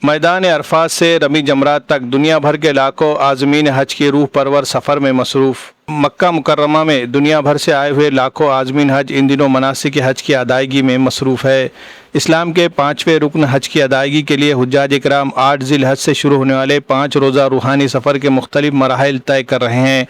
میدان عرفات سے رمی جمرات تک دنیا بھر کے لاکھوں عازمین حج کی روح پرور سفر میں مصروف۔ مکہ مکرمہ میں دنیا بھر سے آئے ہوئے لاکھوں عازمین حج ان دنوں مناسک حج کی ادائیگی میں مصروف ہے۔ اسلام کے 5ویں رکن حج کی ادائیگی کے لیے حجاج کرام 8 ذی الحج سے شروع ہونے والے 5 روزہ روحانی سفر کے مختلف مراحل طے کر رہے ہیں،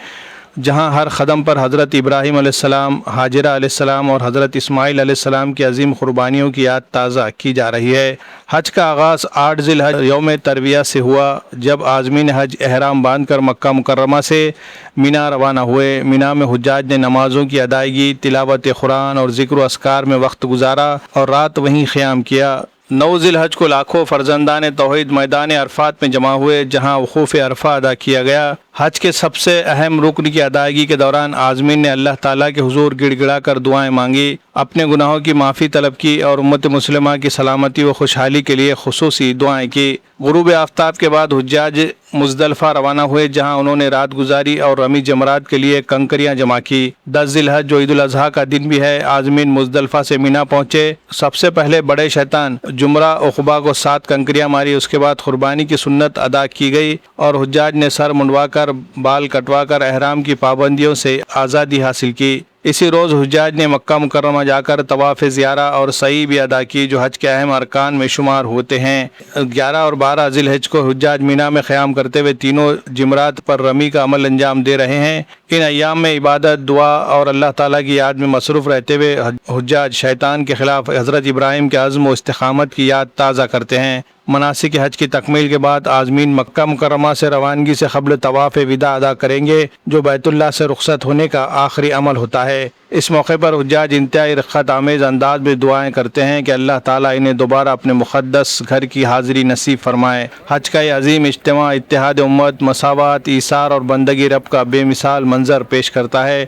جہاں ہر قدم پر حضرت ابراہیم علیہ السلام، ہاجرہ علیہ السلام اور حضرت اسماعیل علیہ السلام کی عظیم قربانیوں کی یاد تازہ کی جا رہی ہے۔ حج کا آغاز 8 ذی الحج یوم ترویہ سے ہوا، جب عازمین حج احرام باندھ کر مکہ مکرمہ سے مینا روانہ ہوئے۔ مینا میں حجاج نے نمازوں کی ادائیگی، تلاوت قرآن اور ذکر و اذکار میں وقت گزارا اور رات وہیں قیام کیا۔ 9 ذی الحج کو لاکھوں فرزندان توحید میدان عرفات میں جمع ہوئے، جہاں وقوف عرفہ ادا کیا گیا۔ حج کے سب سے اہم رکن کی ادائیگی کے دوران عازمین نے اللہ تعالیٰ کے حضور گڑ گڑا کر دعائیں مانگی، اپنے گناہوں کی معافی طلب کی اور امت مسلمہ کی سلامتی و خوشحالی کے لیے خصوصی دعائیں کی۔ غروب آفتاب کے بعد حجاج مزدلفہ روانہ ہوئے، جہاں انہوں نے رات گزاری اور رمی جمرات کے لیے کنکریاں جمع کی۔ 10 ذی الحج جو عید الاضحیٰ کا دن بھی ہے، عازمین مزدلفہ سے مینا پہنچے۔ سب سے پہلے بڑے شیطان جمرہ عقبہ کو 7 کنکریاں ماری، اس کے بعد قربانی کی سنت ادا کی گئی اور حجاج نے سر منڈوا کر، بال کٹوا کر احرام کی پابندیوں سے آزادی حاصل کی۔ اسی روز حجاج نے مکہ مکرمہ جا کر طواف زیارہ اور سعی بھی ادا کی، جو حج کے اہم ارکان میں شمار ہوتے ہیں۔ 11 اور 12 ذی الحج کو حجاج مینا میں قیام کرتے ہوئے تینوں جمرات پر رمی کا عمل انجام دے رہے ہیں۔ ان ایام میں عبادت، دعا اور اللہ تعالیٰ کی یاد میں مصروف رہتے ہوئے حجاج شیطان کے خلاف حضرت ابراہیم کے عزم و استقامت کی یاد تازہ کرتے ہیں۔ مناسک حج کی تکمیل کے بعد عازمین مکہ مکرمہ سے روانگی سے قبل طواف وداع ادا کریں گے، جو بیت اللہ سے رخصت ہونے کا آخری عمل ہوتا ہے۔ اس موقع پر حجاج انتہائی رغبت آمیز انداز میں دعائیں کرتے ہیں کہ اللہ تعالیٰ انہیں دوبارہ اپنے مقدس گھر کی حاضری نصیب فرمائے۔ حج کا یہ عظیم اجتماع اتحاد امت، مساوات، ایثار اور بندگی رب کا بے مثال منظر پیش کرتا ہے،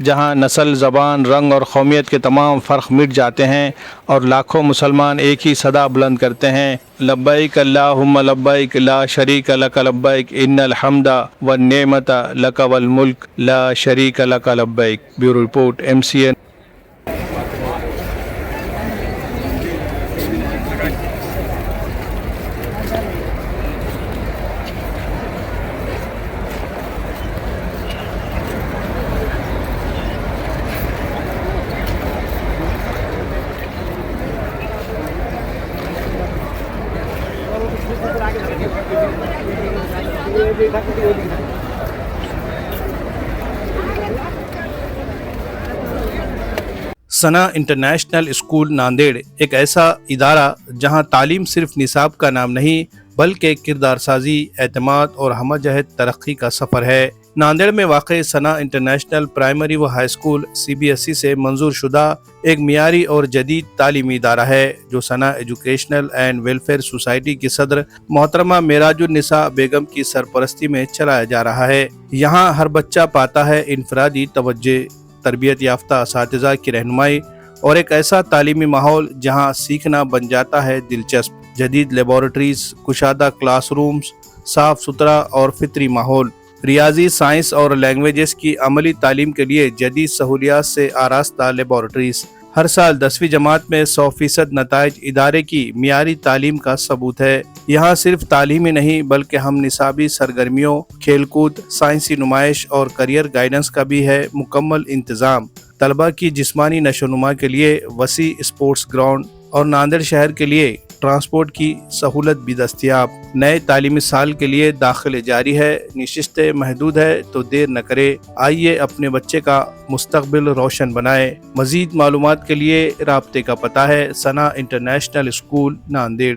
جہاں نسل، زبان، رنگ اور قومیت کے تمام فرق مٹ جاتے ہیں اور لاکھوں مسلمان ایک ہی صدا بلند کرتے ہیں: لبیک اللہم لبیک لا شریک لک لبیک ان الحمد والنعمت لک والملک لا شریک لک لبیک۔ Bureau report MCN۔ ثنا انٹرنیشنل اسکول ناندیڑ ایک ایسا ادارہ جہاں تعلیم صرف نصاب کا نام نہیں بلکہ کردار سازی، اعتماد اور ہمہ جہت ترقی کا سفر ہے۔ ناندیڑ میں واقع ثنا انٹرنیشنل پرائمری و ہائی اسکول CBSE سے منظور شدہ ایک معیاری اور جدید تعلیمی ادارہ ہے، جو ثنا ایجوکیشنل اینڈ ویلفیئر سوسائٹی کی صدر محترمہ معراج النساء بیگم کی سرپرستی میں چلایا جا رہا ہے۔ یہاں ہر بچہ پاتا ہے انفرادی توجہ، تربیت یافتہ اساتذہ کی رہنمائی اور ایک ایسا تعلیمی ماحول جہاں سیکھنا بن جاتا ہے دلچسپ۔ جدید لیبارٹریز، کشادہ کلاس رومز، صاف ستھرا اور فطری ماحول، ریاضی، سائنس اور لینگویجز کی عملی تعلیم کے لیے جدید سہولیات سے آراستہ لیبارٹریز۔ ہر سال 10ویں جماعت میں 100% نتائج ادارے کی معیاری تعلیم کا ثبوت ہے۔ یہاں صرف تعلیمی نہیں بلکہ ہم نصابی سرگرمیوں، کھیل کود، سائنسی نمائش اور کریئر گائیڈنس کا بھی ہے مکمل انتظام۔ طلبہ کی جسمانی نشو و نما کے لیے وسیع اسپورٹس گراؤنڈ اور ناندیڑ شہر کے لیے ٹرانسپورٹ کی سہولت بھی دستیاب۔ نئے تعلیمی سال کے لیے داخلے جاری ہے، نشستیں محدود ہے تو دیر نہ کرے، آئیے اپنے بچے کا مستقبل روشن بنائے۔ مزید معلومات کے لیے رابطے کا پتہ ہے ثنا انٹرنیشنل اسکول ناندیڑ۔